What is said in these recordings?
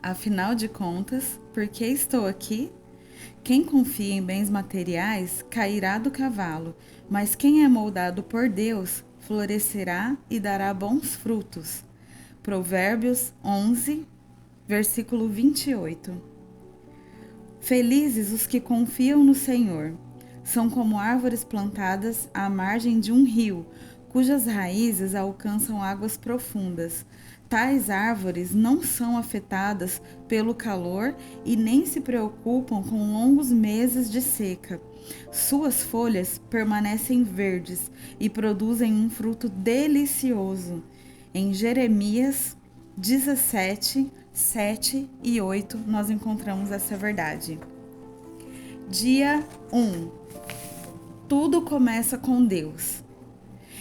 Afinal de contas, por que estou aqui? Quem confia em bens materiais cairá do cavalo, mas quem é moldado por Deus florescerá e dará bons frutos. Provérbios 11, versículo 28. Felizes os que confiam no Senhor. São como árvores plantadas à margem de um rio, cujas raízes alcançam águas profundas. Tais árvores não são afetadas pelo calor e nem se preocupam com longos meses de seca. Suas folhas permanecem verdes e produzem um fruto delicioso. Em Jeremias 17, 7 e 8, nós encontramos essa verdade. Dia 1. Tudo começa com Deus.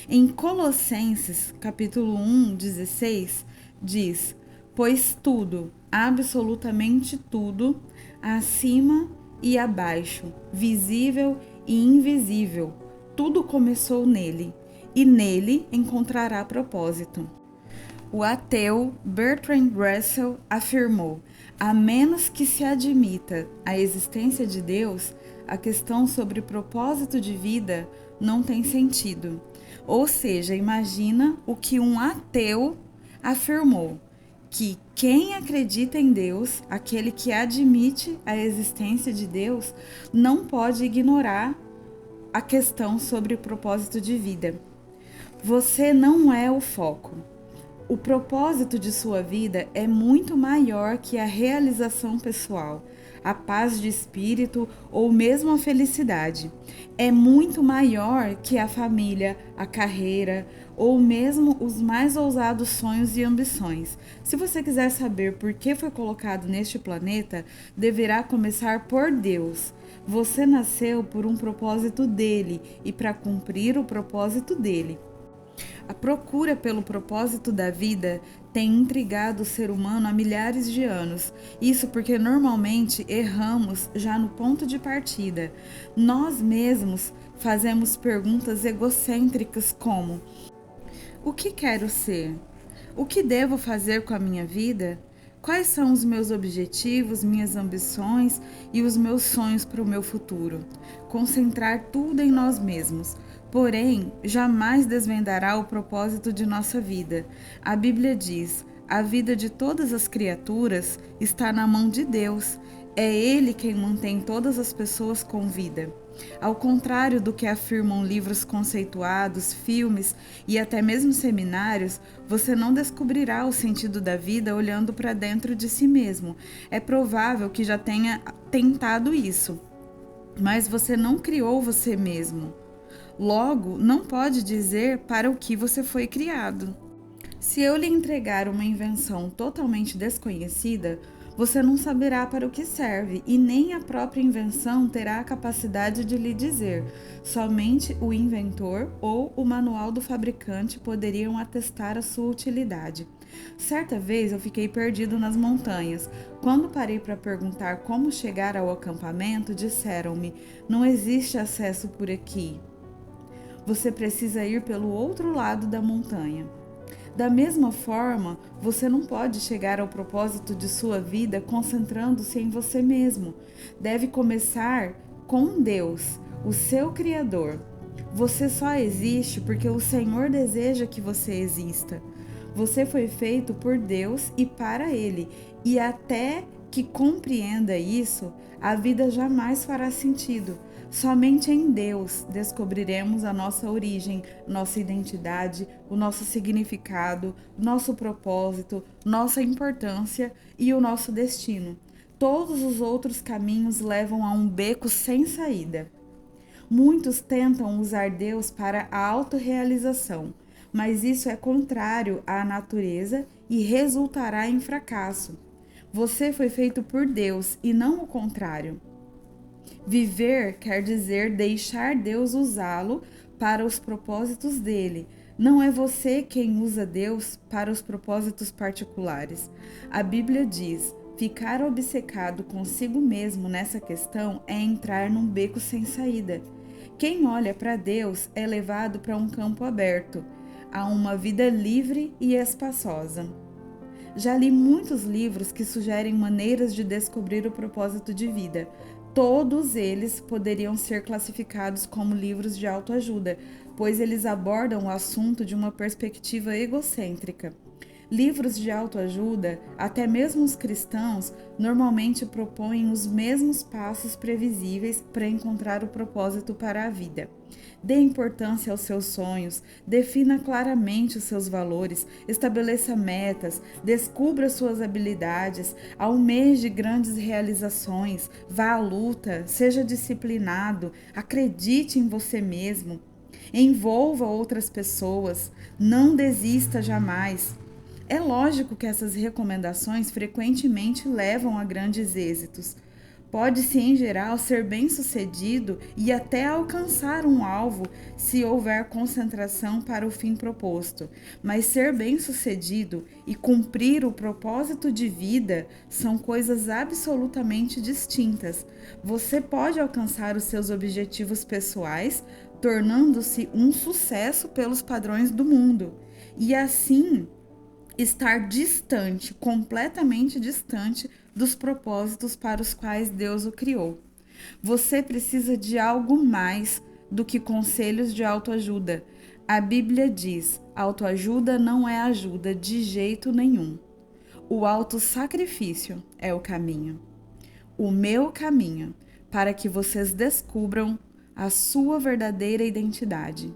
Em Colossenses, capítulo 1, 16, diz: Pois tudo, absolutamente tudo, acima e abaixo, visível e invisível, tudo começou nele, e nele encontrará propósito. O ateu Bertrand Russell afirmou: a menos que se admita a existência de Deus, a questão sobre propósito de vida não tem sentido. Ou seja, imagina o que um ateu afirmou: que quem acredita em Deus, aquele que admite a existência de Deus, não pode ignorar a questão sobre o propósito de vida. Você não é o foco. O propósito de sua vida é muito maior que a realização pessoal, a paz de espírito ou mesmo a felicidade. É muito maior que a família, a carreira ou mesmo os mais ousados sonhos e ambições. Se você quiser saber por que foi colocado neste planeta, deverá começar por Deus. Você nasceu por um propósito dele e para cumprir o propósito dele. A procura pelo propósito da vida tem intrigado o ser humano há milhares de anos. Isso porque normalmente erramos já no ponto de partida. Nós mesmos fazemos perguntas egocêntricas como: o que quero ser? O que devo fazer com a minha vida? Quais são os meus objetivos, minhas ambições e os meus sonhos para o meu futuro? Concentrar tudo em nós mesmos. Porém, jamais desvendará o propósito de nossa vida. A Bíblia diz: a vida de todas as criaturas está na mão de Deus. É Ele quem mantém todas as pessoas com vida. Ao contrário do que afirmam livros conceituados, filmes e até mesmo seminários, você não descobrirá o sentido da vida olhando para dentro de si mesmo. É provável que já tenha tentado isso, mas você não criou você mesmo. Logo, não pode dizer para o que você foi criado. Se eu lhe entregar uma invenção totalmente desconhecida, você não saberá para o que serve e nem a própria invenção terá a capacidade de lhe dizer. Somente o inventor ou o manual do fabricante poderiam atestar a sua utilidade. Certa vez eu fiquei perdido nas montanhas. Quando parei para perguntar como chegar ao acampamento, disseram-me: não existe acesso por aqui. Você precisa ir pelo outro lado da montanha. Da mesma forma, você não pode chegar ao propósito de sua vida concentrando-se em você mesmo. Deve começar com Deus, o seu Criador. Você só existe porque o Senhor deseja que você exista. Você foi feito por Deus e para Ele, e até que compreenda isso, a vida jamais fará sentido. Somente em Deus descobriremos a nossa origem, nossa identidade, o nosso significado, nosso propósito, nossa importância e o nosso destino. Todos os outros caminhos levam a um beco sem saída. Muitos tentam usar Deus para a autorrealização, mas isso é contrário à natureza e resultará em fracasso. Você foi feito por Deus e não o contrário. Viver quer dizer deixar Deus usá-lo para os propósitos dele. Não é você quem usa Deus para os propósitos particulares. A Bíblia diz: ficar obcecado consigo mesmo nessa questão é entrar num beco sem saída. Quem olha para Deus é levado para um campo aberto, a uma vida livre e espaçosa. Já li muitos livros que sugerem maneiras de descobrir o propósito de vida. Todos eles poderiam ser classificados como livros de autoajuda, pois eles abordam o assunto de uma perspectiva egocêntrica. Livros de autoajuda, até mesmo os cristãos, normalmente propõem os mesmos passos previsíveis para encontrar o propósito para a vida. Dê importância aos seus sonhos, defina claramente os seus valores, estabeleça metas, descubra suas habilidades, almeje grandes realizações, vá à luta, seja disciplinado, acredite em você mesmo, envolva outras pessoas, não desista jamais. É lógico que essas recomendações frequentemente levam a grandes êxitos. Pode-se, em geral, ser bem-sucedido e até alcançar um alvo se houver concentração para o fim proposto. Mas ser bem-sucedido e cumprir o propósito de vida são coisas absolutamente distintas. Você pode alcançar os seus objetivos pessoais, tornando-se um sucesso pelos padrões do mundo. E assim, estar distante, completamente distante dos propósitos para os quais Deus o criou. Você precisa de algo mais do que conselhos de autoajuda. A Bíblia diz: autoajuda não é ajuda de jeito nenhum. O autossacrifício é o caminho. O meu caminho, para que vocês descubram a sua verdadeira identidade.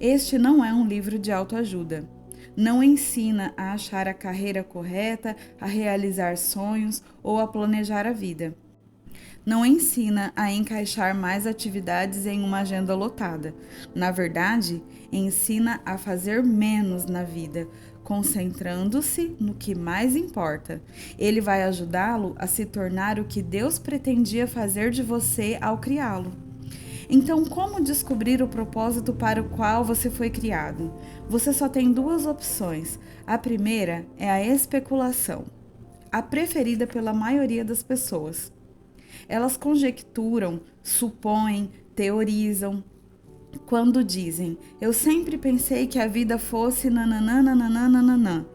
Este não é um livro de autoajuda. Não ensina a achar a carreira correta, a realizar sonhos ou a planejar a vida. Não ensina a encaixar mais atividades em uma agenda lotada. Na verdade, ensina a fazer menos na vida, concentrando-se no que mais importa. Ele vai ajudá-lo a se tornar o que Deus pretendia fazer de você ao criá-lo. Então, como descobrir o propósito para o qual você foi criado? Você só tem duas opções. A primeira é a especulação, a preferida pela maioria das pessoas. Elas conjecturam, supõem, teorizam. Quando dizem, eu sempre pensei que a vida fosse nananana.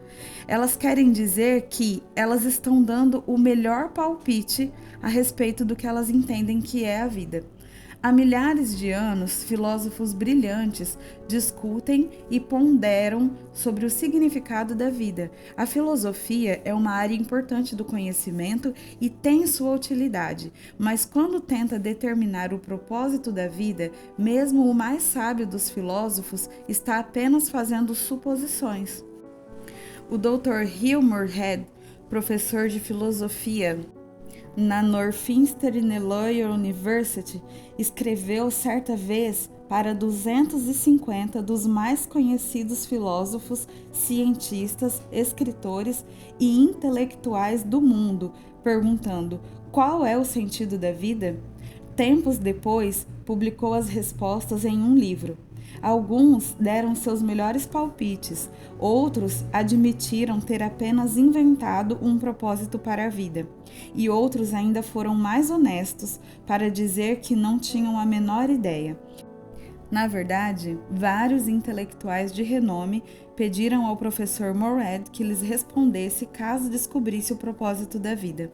Elas querem dizer que elas estão dando o melhor palpite a respeito do que elas entendem que é a vida. Há milhares de anos, filósofos brilhantes discutem e ponderam sobre o significado da vida. A filosofia é uma área importante do conhecimento e tem sua utilidade, mas quando tenta determinar o propósito da vida, mesmo o mais sábio dos filósofos está apenas fazendo suposições. O Dr. Hugh Moorhead, professor de filosofia na Northeastern Loyola University, escreveu certa vez para 250 dos mais conhecidos filósofos, cientistas, escritores e intelectuais do mundo, perguntando: qual é o sentido da vida? Tempos depois, publicou as respostas em um livro. Alguns deram seus melhores palpites, outros admitiram ter apenas inventado um propósito para a vida, e outros ainda foram mais honestos para dizer que não tinham a menor ideia. Na verdade, vários intelectuais de renome pediram ao professor Moorhead que lhes respondesse caso descobrisse o propósito da vida.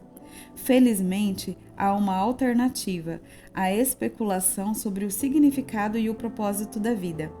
Felizmente, há uma alternativa, a especulação sobre o significado e o propósito da vida.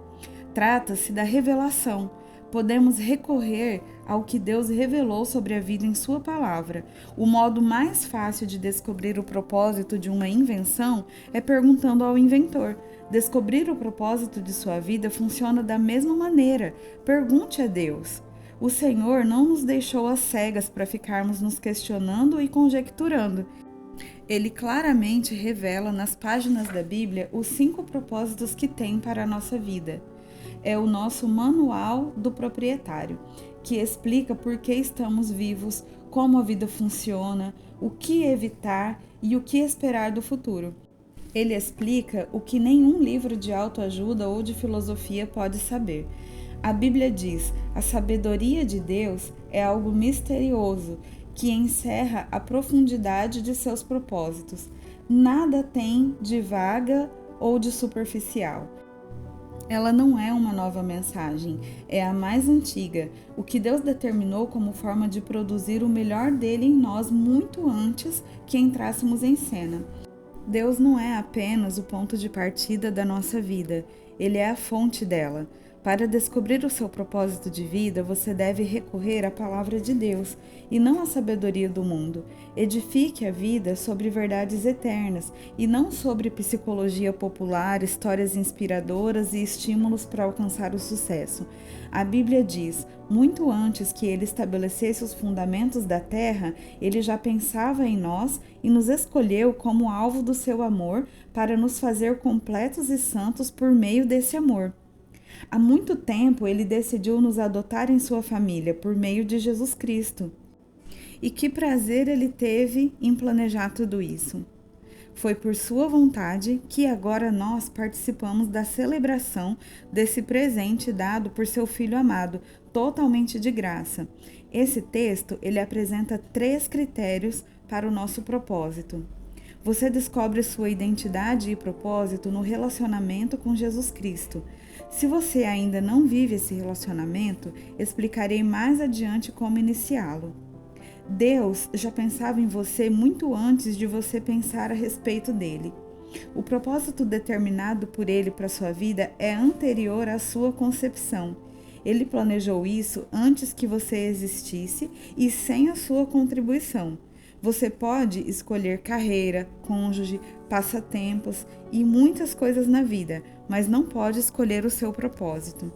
Trata-se da revelação. Podemos recorrer ao que Deus revelou sobre a vida em sua palavra. O modo mais fácil de descobrir o propósito de uma invenção é perguntando ao inventor. Descobrir o propósito de sua vida funciona da mesma maneira. Pergunte a Deus. O Senhor não nos deixou às cegas para ficarmos nos questionando e conjecturando. Ele claramente revela nas páginas da Bíblia os 5 propósitos que tem para a nossa vida. É o nosso manual do proprietário, que explica por que estamos vivos, como a vida funciona, o que evitar e o que esperar do futuro. Ele explica o que nenhum livro de autoajuda ou de filosofia pode saber. A Bíblia diz: a sabedoria de Deus é algo misterioso que encerra a profundidade de seus propósitos. Nada tem de vaga ou de superficial. Ela não é uma nova mensagem, é a mais antiga, o que Deus determinou como forma de produzir o melhor dele em nós muito antes que entrássemos em cena. Deus não é apenas o ponto de partida da nossa vida, ele é a fonte dela. Para descobrir o seu propósito de vida, você deve recorrer à palavra de Deus e não à sabedoria do mundo. Edifique a vida sobre verdades eternas e não sobre psicologia popular, histórias inspiradoras e estímulos para alcançar o sucesso. A Bíblia diz: muito antes que ele estabelecesse os fundamentos da terra, ele já pensava em nós e nos escolheu como alvo do seu amor para nos fazer completos e santos por meio desse amor. Há muito tempo ele decidiu nos adotar em sua família por meio de Jesus Cristo. E que prazer ele teve em planejar tudo isso. Foi por sua vontade que agora nós participamos da celebração desse presente dado por seu Filho amado, totalmente de graça. Esse texto, ele apresenta 3 critérios para o nosso propósito. Você descobre sua identidade e propósito no relacionamento com Jesus Cristo. Se você ainda não vive esse relacionamento, explicarei mais adiante como iniciá-lo. Deus já pensava em você muito antes de você pensar a respeito dele. O propósito determinado por ele para sua vida é anterior à sua concepção. Ele planejou isso antes que você existisse e sem a sua contribuição. Você pode escolher carreira, cônjuge, passatempos e muitas coisas na vida, mas não pode escolher o seu propósito.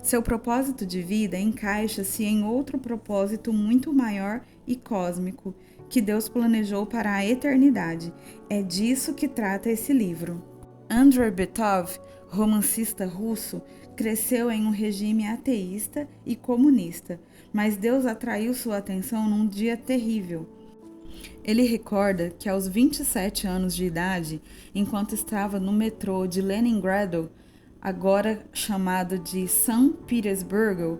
Seu propósito de vida encaixa-se em outro propósito muito maior e cósmico que Deus planejou para a eternidade. É disso que trata esse livro. Andrei Betov, romancista russo, cresceu em um regime ateísta e comunista, mas Deus atraiu sua atenção num dia terrível. Ele recorda que aos 27 anos de idade, enquanto estava no metrô de Leningrado, agora chamado de São Petersburgo,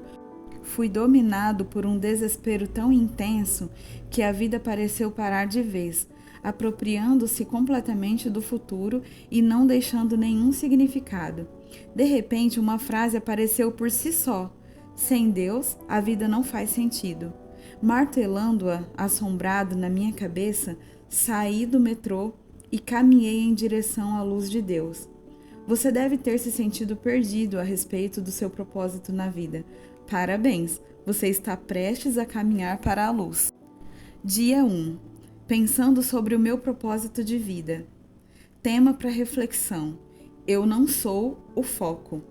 fui dominado por um desespero tão intenso que a vida pareceu parar de vez, apropriando-se completamente do futuro e não deixando nenhum significado. De repente, uma frase apareceu por si só: sem Deus, a vida não faz sentido. Martelando-a, assombrado na minha cabeça, saí do metrô e caminhei em direção à luz de Deus. Você deve ter se sentido perdido a respeito do seu propósito na vida. Parabéns, você está prestes a caminhar para a luz. Dia 1. Pensando sobre o meu propósito de vida. Tema para reflexão: eu não sou o foco.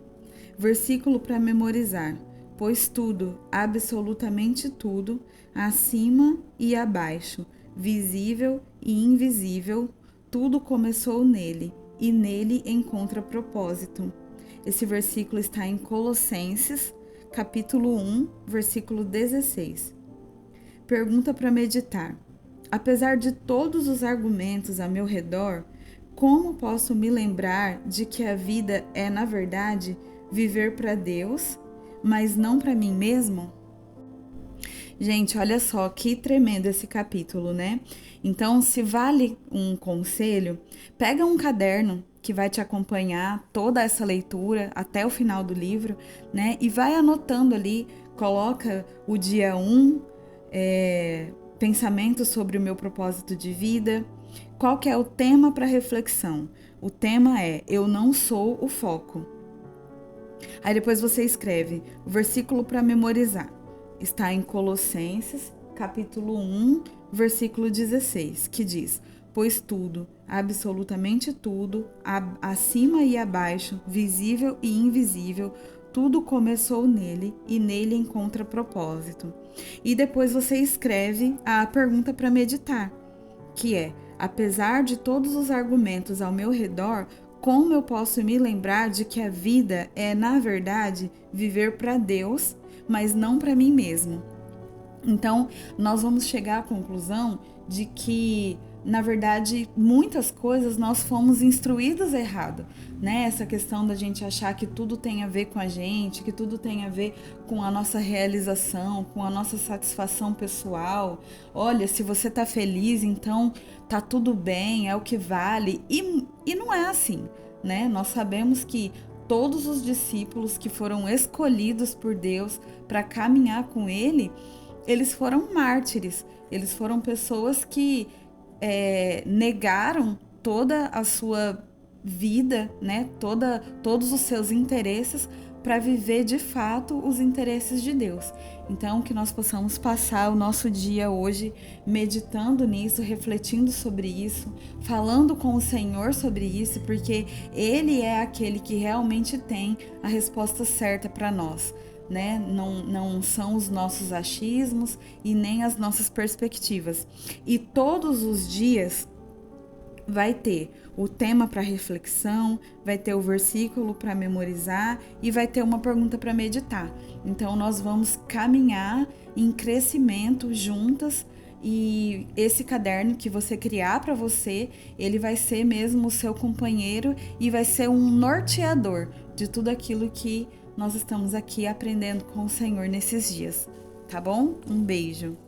Versículo para memorizar: pois tudo, absolutamente tudo, acima e abaixo, visível e invisível, tudo começou nele, e nele encontra propósito. Esse versículo está em Colossenses, capítulo 1, versículo 16. Pergunta para meditar: apesar de todos os argumentos a meu redor, como posso me lembrar de que a vida é, na verdade, viver para Deus, mas não para mim mesmo? Gente, olha só que tremendo esse capítulo, né? Então, se vale um conselho, pega um caderno que vai te acompanhar toda essa leitura até o final do livro, né? E vai anotando ali, coloca o dia 1, pensamento sobre o meu propósito de vida. Qual que é o tema para reflexão? O tema é: eu não sou o foco. Aí depois você escreve o versículo para memorizar. Está em Colossenses, capítulo 1, versículo 16, que diz: pois tudo, absolutamente tudo, acima e abaixo, visível e invisível, tudo começou nele e nele encontra propósito. E depois você escreve a pergunta para meditar, que é: apesar de todos os argumentos ao meu redor, como eu posso me lembrar de que a vida é, na verdade, viver para Deus, mas não para mim mesmo? Então, nós vamos chegar à conclusão de que, na verdade, muitas coisas nós fomos instruídos errado, né? Essa questão da gente achar que tudo tem a ver com a gente, que tudo tem a ver com a nossa realização, com a nossa satisfação pessoal. Olha, se você tá feliz, então tá tudo bem, é o que vale. E não é assim, né? Nós sabemos que todos os discípulos que foram escolhidos por Deus para caminhar com Ele, eles foram mártires, eles foram pessoas que negaram toda a sua vida, né? Todos os seus interesses para viver de fato os interesses de Deus. Então, que nós possamos passar o nosso dia hoje meditando nisso, refletindo sobre isso, falando com o Senhor sobre isso, porque Ele é aquele que realmente tem a resposta certa para nós. Né? Não são os nossos achismos e nem as nossas perspectivas. E todos os dias vai ter o tema para reflexão, vai ter o versículo para memorizar e vai ter uma pergunta para meditar. Então nós vamos caminhar em crescimento juntas, e esse caderno que você criar para você, ele vai ser mesmo o seu companheiro e vai ser um norteador de tudo aquilo que nós estamos aqui aprendendo com o Senhor nesses dias, tá bom? Um beijo!